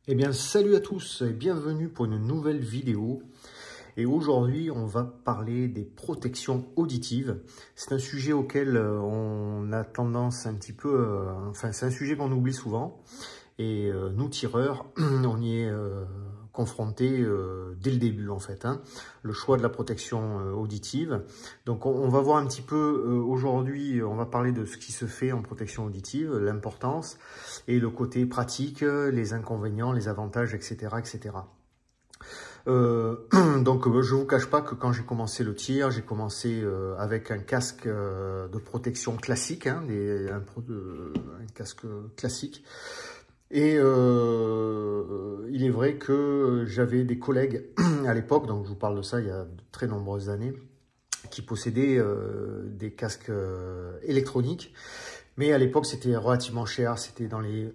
Eh bien, salut à tous et bienvenue pour une nouvelle vidéo. Et aujourd'hui, on va parler des protections auditives. C'est un sujet auquel on a tendance un petit peu... enfin, c'est un sujet qu'on oublie souvent. Et nous, tireurs, on y est confrontés dès le début, en fait. Le choix de la protection auditive. Donc, on va voir un petit peu aujourd'hui, on va parler de ce qui se fait en protection auditive, l'importance et le côté pratique, les inconvénients, les avantages, etc., etc. Donc je vous cache pas que quand j'ai commencé le tir, j'ai commencé avec un casque de protection classique, un casque classique. Et il est vrai que j'avais des collègues à l'époque, donc je vous parle de ça il y a de très nombreuses années, qui possédaient des casques électroniques. Mais à l'époque, c'était relativement cher, c'était dans les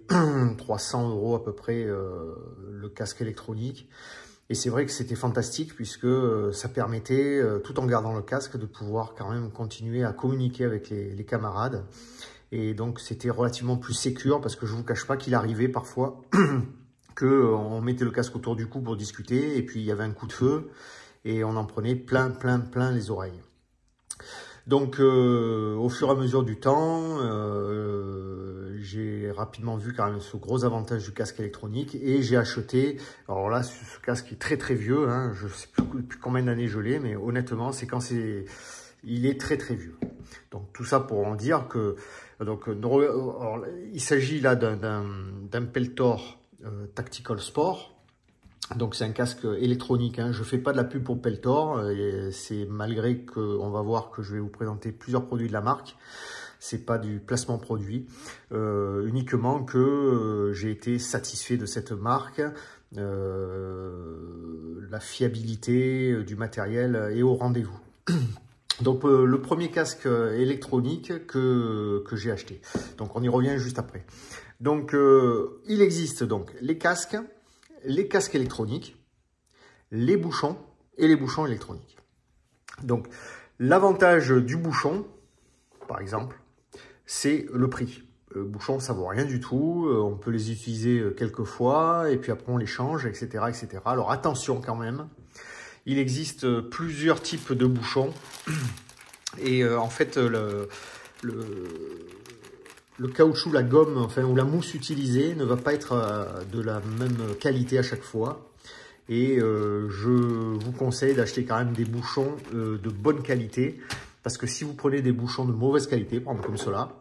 300 € à peu près le casque électronique. Et c'est vrai que c'était fantastique puisque ça permettait, tout en gardant le casque, de pouvoir quand même continuer à communiquer avec les camarades. Et donc c'était relativement plus sécure parce que je ne vous cache pas qu'il arrivait parfois qu'on mettait le casque autour du cou pour discuter et puis il y avait un coup de feu et on en prenait plein les oreilles. Donc au fur et à mesure du temps, j'ai rapidement vu quand même ce gros avantage du casque électronique et j'ai acheté, alors là ce casque est très vieux, je ne sais plus depuis combien d'années je l'ai, mais honnêtement il est très vieux. Donc tout ça pour en dire que alors, il s'agit là d'un Peltor Tactical Sport. Donc c'est un casque électronique, je ne fais pas de la pub pour Peltor, c'est malgré qu'on va voir que je vais vous présenter plusieurs produits de la marque, c'est pas du placement produit, uniquement que j'ai été satisfait de cette marque, la fiabilité du matériel est au rendez-vous. Donc le premier casque électronique que j'ai acheté, donc on y revient juste après. Donc il existe donc les casques électroniques, les bouchons et les bouchons électroniques. Donc, l'avantage du bouchon, par exemple, c'est le prix. Le bouchon, ça vaut rien du tout. On peut les utiliser quelques fois et puis après on les change, etc., etc. Alors attention quand même, il existe plusieurs types de bouchons et en fait le caoutchouc, la gomme, enfin, ou la mousse utilisée ne va pas être de la même qualité à chaque fois. Et je vous conseille d'acheter quand même des bouchons de bonne qualité. Parce que si vous prenez des bouchons de mauvaise qualité, par exemple comme cela,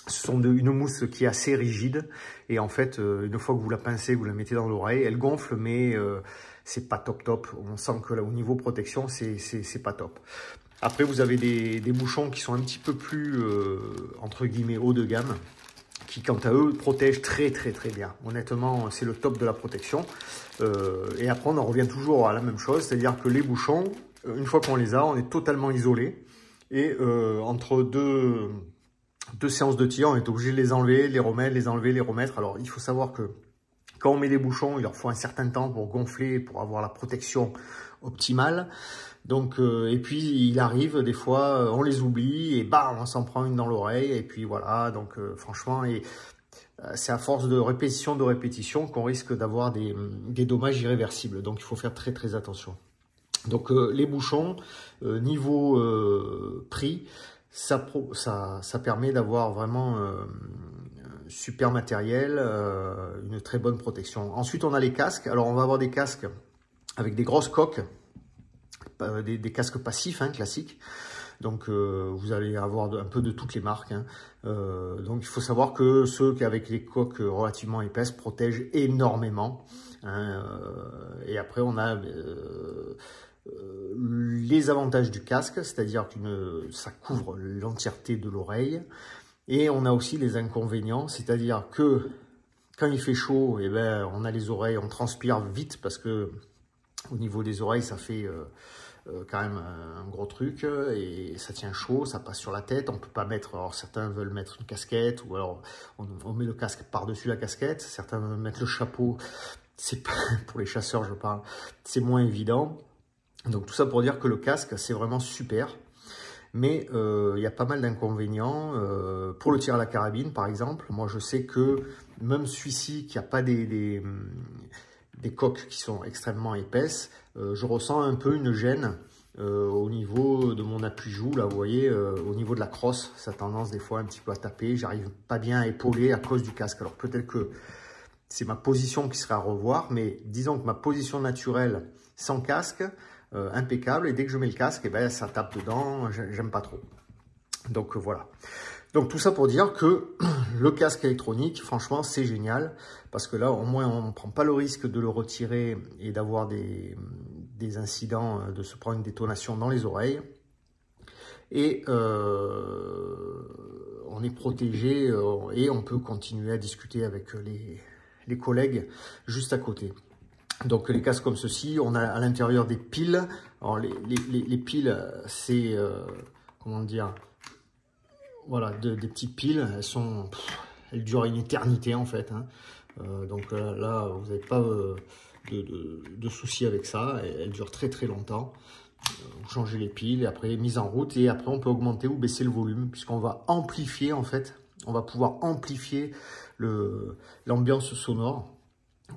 ce sont une mousse qui est assez rigide. Et en fait, une fois que vous la pincez, vous la mettez dans l'oreille, elle gonfle, mais c'est pas top. On sent que là, au niveau protection, c'est pas top. Après, vous avez des bouchons qui sont un petit peu plus, entre guillemets, haut de gamme, qui, quant à eux, protègent très bien. Honnêtement, c'est le top de la protection. Et après, on en revient toujours à la même chose, c'est-à-dire que les bouchons, une fois qu'on les a, on est totalement isolé. Et entre deux séances de tir, on est obligé de les enlever, les remettre, les enlever, les remettre. Alors, il faut savoir que quand on met des bouchons, il leur faut un certain temps pour gonfler, pour avoir la protection optimale. Donc, et puis il arrive des fois, on les oublie et bam, on s'en prend une dans l'oreille et puis voilà. Donc franchement, c'est à force de répétition qu'on risque d'avoir des dommages irréversibles. Donc il faut faire très attention. Donc les bouchons, niveau prix, ça permet d'avoir vraiment super matériel, une très bonne protection. Ensuite, on a les casques. Alors on va avoir des casques avec des grosses coques. Des casques passifs classiques, donc vous allez avoir un peu de toutes les marques, donc il faut savoir que ceux qui avec les coques relativement épaisses protègent énormément, et après on a les avantages du casque, c'est-à-dire que ça couvre l'entièreté de l'oreille, et on a aussi les inconvénients, c'est-à-dire que quand il fait chaud, on a les oreilles, on transpire vite parce que au niveau des oreilles, ça fait quand même un gros truc et ça tient chaud, ça passe sur la tête. On peut pas mettre, alors certains veulent mettre une casquette ou alors on met le casque par-dessus la casquette. Certains veulent mettre le chapeau. C'est pour les chasseurs, je parle. C'est moins évident. Donc tout ça pour dire que le casque, c'est vraiment super. mais il y a pas mal d'inconvénients. Pour le tir à la carabine, par exemple, moi je sais que même celui-ci qui n'a pas des coques qui sont extrêmement épaisses, je ressens un peu une gêne au niveau de mon appui-joue, là vous voyez, au niveau de la crosse, ça a tendance des fois un petit peu à taper, j'arrive pas bien à épauler à cause du casque. Alors peut-être que c'est ma position qui serait à revoir, mais disons que ma position naturelle sans casque, impeccable, et dès que je mets le casque, eh ben, ça tape dedans, j'aime pas trop. Donc voilà. Donc tout ça pour dire que le casque électronique, franchement, c'est génial, parce que là, au moins, on ne prend pas le risque de le retirer et d'avoir des incidents, de se prendre une détonation dans les oreilles. Et on est protégé et on peut continuer à discuter avec les collègues juste à côté. Donc les casques comme ceci, on a à l'intérieur des piles. Alors les piles, c'est comment dire, voilà, des petites piles. Elles durent une éternité en fait. Hein. Donc là, vous n'avez pas de soucis avec ça. Elles durent très très longtemps. Vous changez les piles et après mise en route, et après on peut augmenter ou baisser le volume puisqu'on va amplifier en fait. On va pouvoir amplifier l'ambiance sonore,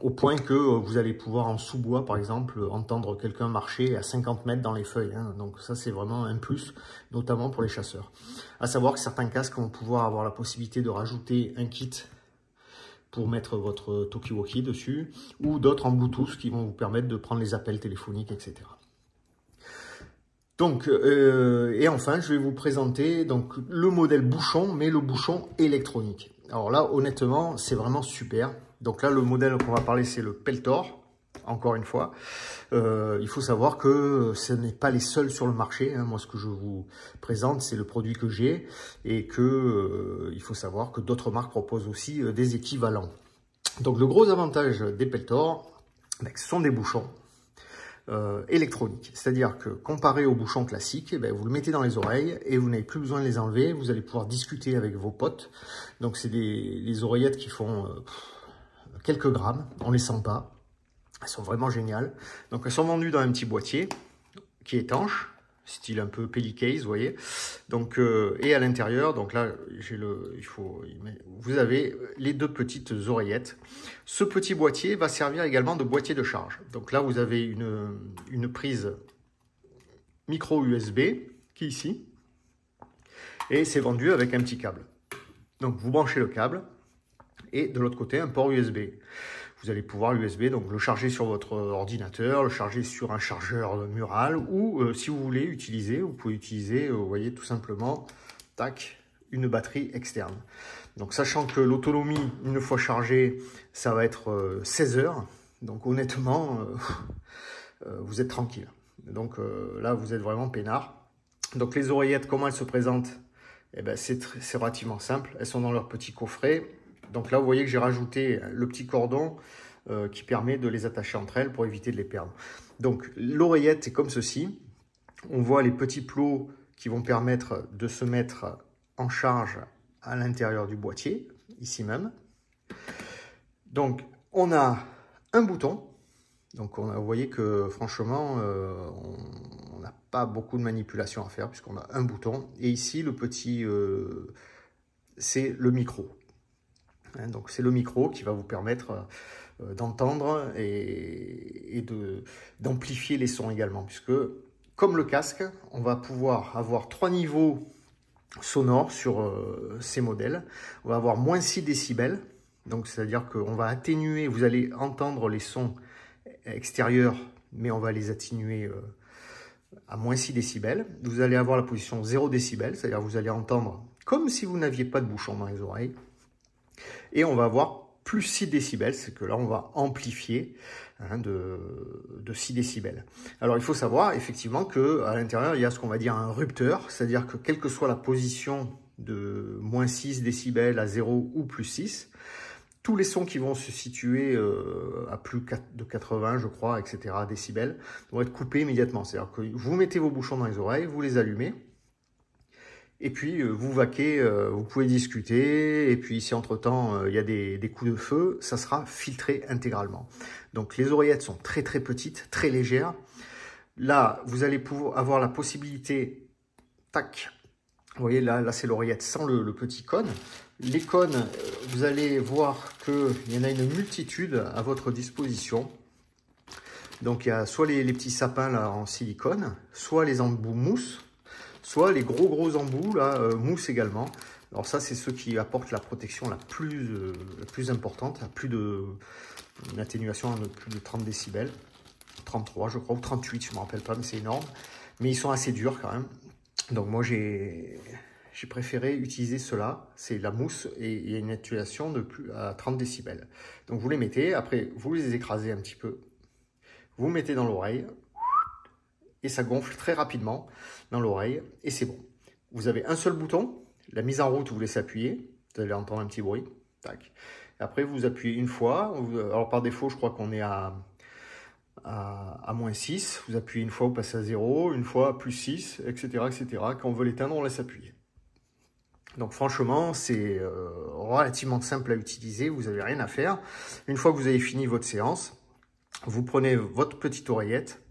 au point que vous allez pouvoir en sous-bois, par exemple, entendre quelqu'un marcher à 50 mètres dans les feuilles. Hein. Donc ça, c'est vraiment un plus, notamment pour les chasseurs. À savoir que certains casques vont pouvoir avoir la possibilité de rajouter un kit pour mettre votre talkie-walkie dessus, ou d'autres en Bluetooth qui vont vous permettre de prendre les appels téléphoniques, etc. Donc, et enfin, je vais vous présenter donc, le modèle bouchon, mais le bouchon électronique. Alors là, honnêtement, c'est vraiment super. Donc là, le modèle qu'on va parler, c'est le Peltor, encore une fois. Il faut savoir que ce n'est pas les seuls sur le marché. Hein. Moi, ce que je vous présente, c'est le produit que j'ai, et que il faut savoir que d'autres marques proposent aussi des équivalents. Donc, le gros avantage des Peltor, ce sont des bouchons électroniques. C'est-à-dire que comparé aux bouchons classiques, vous le mettez dans les oreilles et vous n'avez plus besoin de les enlever. Vous allez pouvoir discuter avec vos potes. Donc, c'est des oreillettes qui font quelques grammes, on ne les sent pas, elles sont vraiment géniales. Donc elles sont vendues dans un petit boîtier qui est étanche, style un peu pellicase, vous voyez. Donc et à l'intérieur, donc là vous avez les deux petites oreillettes. Ce petit boîtier va servir également de boîtier de charge. Donc là vous avez une prise micro USB qui est ici, et c'est vendu avec un petit câble. Donc vous branchez le câble. Et de l'autre côté, un port USB. Vous allez pouvoir l'USB, donc le charger sur votre ordinateur, le charger sur un chargeur mural, ou si vous voulez utiliser, vous pouvez utiliser, vous voyez, tout simplement, tac, une batterie externe. Donc sachant que l'autonomie, une fois chargée, ça va être 16 heures. Donc honnêtement, vous êtes tranquille. Donc là, vous êtes vraiment peinard. Donc les oreillettes, comment elles se présentent? Eh ben, c'est relativement simple. Elles sont dans leur petit coffret. Donc là, vous voyez que j'ai rajouté le petit cordon qui permet de les attacher entre elles pour éviter de les perdre. Donc l'oreillette est comme ceci. On voit les petits plots qui vont permettre de se mettre en charge à l'intérieur du boîtier, ici même. Donc on a un bouton. Donc vous voyez que franchement, on n'a pas beaucoup de manipulation à faire puisqu'on a un bouton. Et ici, le petit, c'est le micro. Donc c'est le micro qui va vous permettre d'entendre et d'amplifier les sons également, puisque comme le casque, on va pouvoir avoir 3 niveaux sonores sur ces modèles. On va avoir moins 6 décibels, donc c'est-à-dire qu'on va atténuer, vous allez entendre les sons extérieurs, mais on va les atténuer à moins 6 décibels. Vous allez avoir la position 0 décibels, c'est-à-dire vous allez entendre comme si vous n'aviez pas de bouchon dans les oreilles. Et on va avoir plus 6 décibels, c'est que là on va amplifier de 6 décibels. Alors il faut savoir effectivement qu'à l'intérieur il y a ce qu'on va dire un rupteur, c'est-à-dire que quelle que soit la position de moins 6 décibels à 0 ou plus 6, tous les sons qui vont se situer à plus de 80, je crois, etc., décibels, vont être coupés immédiatement. C'est-à-dire que vous mettez vos bouchons dans les oreilles, vous les allumez, et puis vous vaquez, vous pouvez discuter, et puis si entre-temps il y a des coups de feu, ça sera filtré intégralement. Donc les oreillettes sont très très petites, très légères. Là, vous allez pouvoir avoir la possibilité Tac. Vous voyez, là c'est l'oreillette sans le petit cône. Les cônes, vous allez voir qu'il y en a une multitude à votre disposition. Donc, il y a soit les petits sapins là en silicone, soit les embouts mousse, soit les gros embouts là, mousse également. Alors ça, c'est ceux qui apportent la protection la plus importante, une atténuation de plus de 30 décibels. 33 je crois, ou 38, je ne me rappelle pas, mais c'est énorme. Mais ils sont assez durs quand même. Donc moi j'ai préféré utiliser cela, c'est la mousse et il y a une atténuation de plus à 30 décibels. Donc vous les mettez, après vous les écrasez un petit peu, vous mettez dans l'oreille et ça gonfle très rapidement dans l'oreille et c'est bon. Vous avez un seul bouton, la mise en route vous laissez appuyer, vous allez entendre un petit bruit, tac. Après vous appuyez une fois, alors par défaut je crois qu'on est à -6, vous appuyez une fois, vous passez à 0, une fois +6, etc., etc. Quand on veut l'éteindre, on laisse appuyer. Donc franchement, c'est relativement simple à utiliser, vous n'avez rien à faire. Une fois que vous avez fini votre séance, vous prenez votre petite oreillette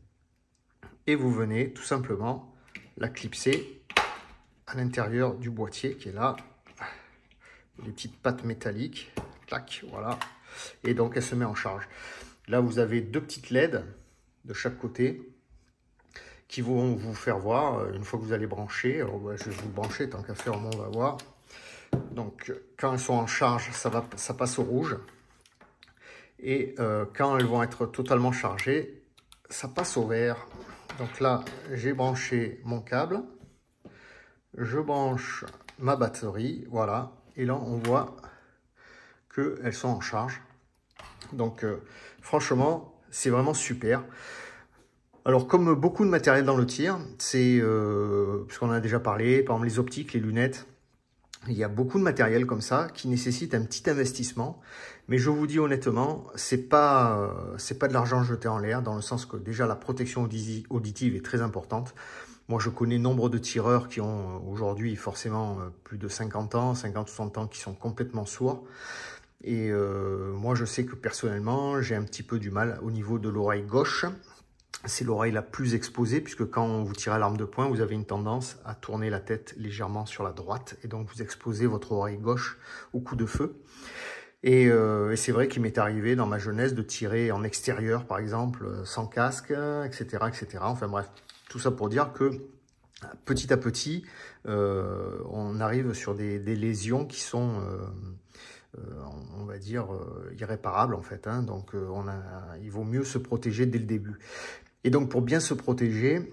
et vous venez tout simplement la clipser à l'intérieur du boîtier qui est là. Les petites pattes métalliques, tac, voilà. Et donc elle se met en charge. Là, vous avez deux petites LED de chaque côté qui vont vous faire voir, une fois que vous allez brancher, alors, je vais vous brancher, tant qu'à faire, on va voir. Donc, quand elles sont en charge, ça passe au rouge. Et quand elles vont être totalement chargées, ça passe au vert. Donc là, j'ai branché mon câble. Je branche ma batterie, voilà. Et là, on voit qu'elles sont en charge. Donc, franchement, c'est vraiment super. Alors, comme beaucoup de matériel dans le tir, c'est, puisqu'on en a déjà parlé, par exemple les optiques, les lunettes, il y a beaucoup de matériel comme ça qui nécessite un petit investissement. Mais je vous dis honnêtement, c'est pas de l'argent jeté en l'air, dans le sens que déjà la protection auditive est très importante. Moi, je connais nombre de tireurs qui ont aujourd'hui forcément plus de 50 ans, 50-60 ans, qui sont complètement sourds. Et moi, je sais que personnellement, j'ai un petit peu du mal au niveau de l'oreille gauche. C'est l'oreille la plus exposée, puisque quand vous tirez à l'arme de poing, vous avez une tendance à tourner la tête légèrement sur la droite. Et donc, vous exposez votre oreille gauche au coup de feu. Et c'est vrai qu'il m'est arrivé dans ma jeunesse de tirer en extérieur, par exemple, sans casque, etc., etc. Enfin bref, tout ça pour dire que petit à petit, on arrive sur des lésions qui sont, on va dire, irréparables en fait. Hein. Donc, il vaut mieux se protéger dès le début. Et donc, pour bien se protéger,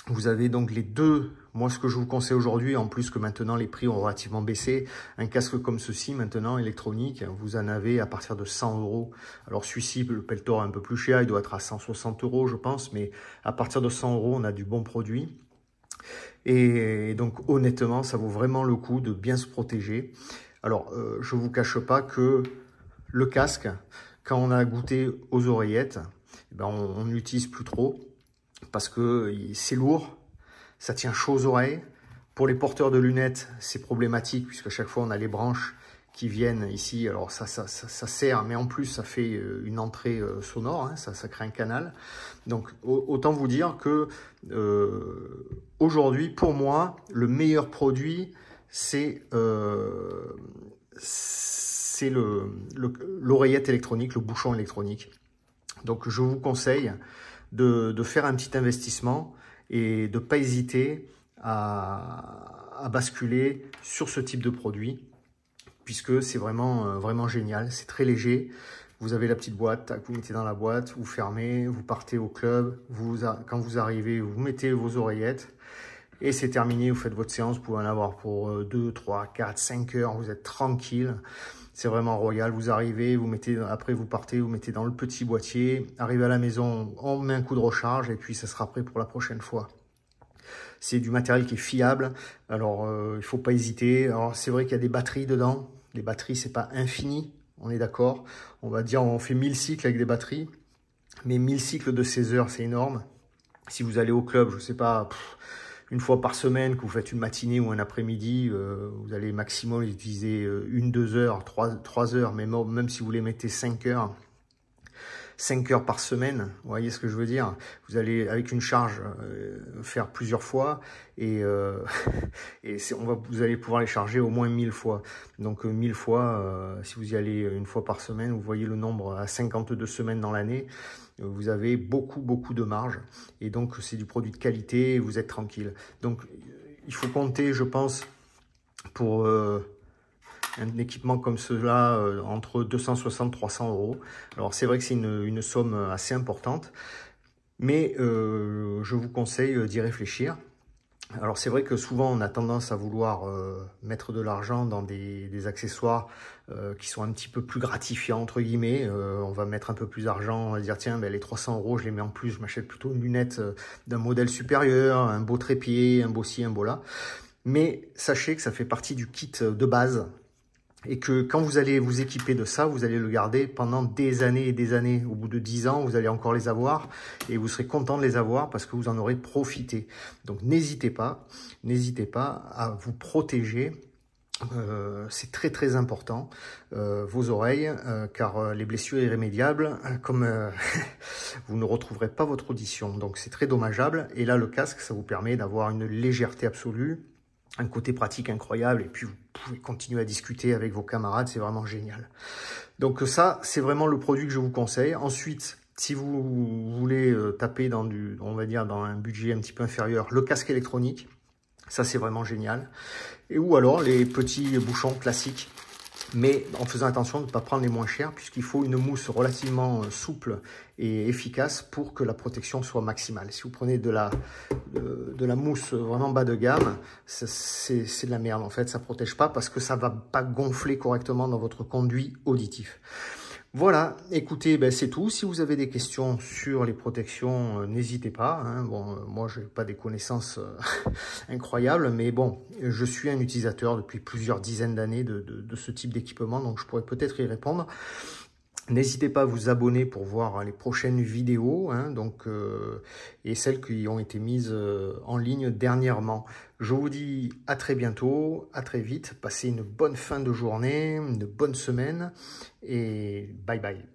vous avez donc les deux. Moi, ce que je vous conseille aujourd'hui, en plus que maintenant les prix ont relativement baissé, un casque comme ceci, maintenant électronique, vous en avez à partir de 100 €. Alors celui-ci, le Peltor est un peu plus cher, il doit être à 160 €, je pense, mais à partir de 100 €, on a du bon produit. Et donc, honnêtement, ça vaut vraiment le coup de bien se protéger. Alors, je ne vous cache pas que le casque, quand on a goûté aux oreillettes, ben on n'utilise plus trop parce que c'est lourd, ça tient chaud aux oreilles. Pour les porteurs de lunettes, c'est problématique puisque chaque fois on a les branches qui viennent ici. Alors ça sert, mais en plus ça fait une entrée sonore, hein, ça crée un canal. Donc autant vous dire que aujourd'hui, pour moi, le meilleur produit, c'est l'oreillette électronique, le bouchon électronique. Donc je vous conseille de faire un petit investissement et de ne pas hésiter à basculer sur ce type de produit, puisque c'est vraiment génial, c'est très léger. Vous avez la petite boîte, vous mettez dans la boîte, vous fermez, vous partez au club, quand vous arrivez, vous mettez vos oreillettes et c'est terminé, vous faites votre séance, vous pouvez en avoir pour 2, 3, 4, 5 heures, vous êtes tranquille. C'est vraiment royal, vous arrivez, après vous partez, vous mettez dans le petit boîtier, arrivez à la maison, on met un coup de recharge et puis ça sera prêt pour la prochaine fois. C'est du matériel qui est fiable, alors il ne faut pas hésiter. Alors c'est vrai qu'il y a des batteries dedans, les batteries c'est pas infini, on est d'accord. On va dire on fait 1000 cycles avec des batteries, mais 1000 cycles de 16 heures c'est énorme. Si vous allez au club, je ne sais pas, une fois par semaine, que vous faites une matinée ou un après-midi, vous allez maximum utiliser 1-2 heures, 3 heures, mais même si vous les mettez 5 heures, 5 heures par semaine. Vous voyez ce que je veux dire? Vous allez, avec une charge, faire plusieurs fois et, vous allez pouvoir les charger au moins 1000 fois. Donc 1000 fois, si vous y allez une fois par semaine, vous voyez le nombre à 52 semaines dans l'année. Vous avez beaucoup de marge et donc c'est du produit de qualité et vous êtes tranquille. Donc il faut compter, je pense, pour un équipement comme cela entre 260 et 300 euros. Alors c'est vrai que c'est une somme assez importante, mais je vous conseille d'y réfléchir. Alors c'est vrai que souvent on a tendance à vouloir mettre de l'argent dans des accessoires qui sont un petit peu plus gratifiants entre guillemets. On va mettre un peu plus d'argent, on va dire tiens ben, les 300 euros je les mets en plus, je m'achète plutôt une lunette d'un modèle supérieur, un beau trépied, un beau ci, un beau là. Mais sachez que ça fait partie du kit de base. Et que quand vous allez vous équiper de ça, vous allez le garder pendant des années et des années. Au bout de 10 ans, vous allez encore les avoir et vous serez content de les avoir parce que vous en aurez profité. Donc n'hésitez pas à vous protéger. C'est très important, vos oreilles, car les blessures irrémédiables, comme vous ne retrouverez pas votre audition. Donc c'est très dommageable. Et là, le casque, ça vous permet d'avoir une légèreté absolue, un côté pratique incroyable, et puis vous pouvez continuer à discuter avec vos camarades, c'est vraiment génial. Donc ça, c'est vraiment le produit que je vous conseille. Ensuite, si vous voulez taper dans on va dire dans un budget un petit peu inférieur, le casque électronique, ça c'est vraiment génial. Ou alors les petits bouchons classiques, mais en faisant attention de ne pas prendre les moins chers, puisqu'il faut une mousse relativement souple et efficace pour que la protection soit maximale. Si vous prenez de la mousse vraiment bas de gamme, c'est de la merde en fait, ça ne protège pas parce que ça ne va pas gonfler correctement dans votre conduit auditif. Voilà, écoutez, ben c'est tout. Si vous avez des questions sur les protections, n'hésitez pas. Hein. Bon, moi, je n'ai pas des connaissances incroyables, mais bon, je suis un utilisateur depuis plusieurs dizaines d'années de ce type d'équipement, donc je pourrais peut-être y répondre. N'hésitez pas à vous abonner pour voir les prochaines vidéos, hein, et celles qui ont été mises en ligne dernièrement. Je vous dis à très bientôt, à très vite. Passez une bonne fin de journée, une bonne semaine et bye bye.